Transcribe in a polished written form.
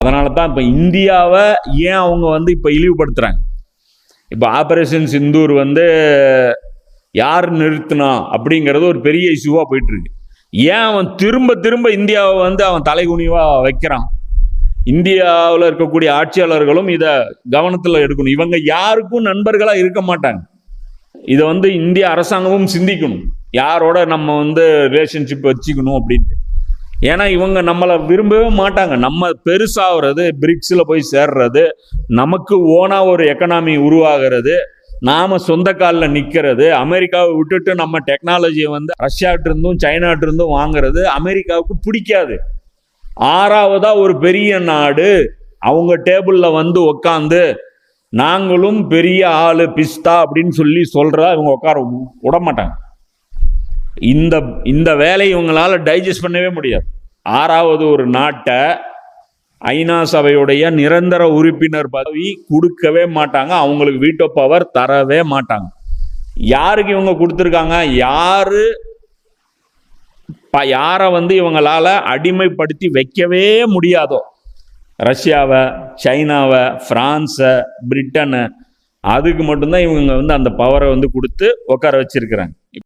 அதனால தான் இப்போ இந்தியாவை ஏன் அவங்க வந்து இப்போ இழிவுபடுத்துறாங்க. இப்போ ஆபரேஷன் சிந்தூர் வந்து யார் நிறுத்தினா அப்படிங்கிறது ஒரு பெரிய இஷ்யூவாக போயிட்டு இருக்கு. ஏன் அவன் திரும்ப திரும்ப இந்தியாவை வந்து அவன் தலைகுனிவாக வைக்கிறான்? இந்தியாவில் இருக்கக்கூடிய ஆட்சியாளர்களும் இதை கவனத்தில் எடுக்கணும். இவங்க யாருக்கும் நண்பர்களாக இருக்க மாட்டாங்க. இதை வந்து இந்திய அரசாங்கமும் சிந்திக்கணும், யாரோட நம்ம வந்து ரிலேஷன்ஷிப் வச்சுக்கணும் அப்படின்ட்டு. ஏன்னா இவங்க நம்மளை விரும்பவே மாட்டாங்க. நம்ம பெருசாகிறது, பிரிக்ஸில் போய் சேர்றது, நமக்கு ஓனாக ஒரு எக்கனாமி உருவாகிறது, நாம் சொந்த காலில் நிற்கிறது, அமெரிக்காவை விட்டுட்டு நம்ம டெக்னாலஜியை வந்து ரஷ்யாட்டிருந்தும் சைனாட்டிருந்தும் வாங்குறது அமெரிக்காவுக்கு பிடிக்காது. ஆறாவதாக ஒரு பெரிய நாடு அவங்க டேபிளில் வந்து உக்காந்து நாங்களும் பெரிய ஆளு பிஸ்தா அப்படின்னு சொல்றா இவங்க உட்கார விட மாட்டாங்க. இந்த வேலையை இவங்களால டைஜஸ்ட் பண்ணவே முடியாது. ஆறாவது ஒரு நாட்டை ஐநா சபையுடைய நிரந்தர உறுப்பினர் பதவி கொடுக்கவே மாட்டாங்க. அவங்களுக்கு வீட்டோ பவர் தரவே மாட்டாங்க. யாருக்கு இவங்க கொடுத்துருக்காங்க? யாரை வந்து இவங்களால அடிமைப்படுத்தி வைக்கவே முடியாதோ, ரஷ்யாவை, சைனாவை, பிரான்ஸை, பிரிட்டனை, அதுக்கு மட்டும்தான் இவங்க வந்து அந்த பவரை வந்து கொடுத்து உட்கார வச்சிருக்கிறாங்க.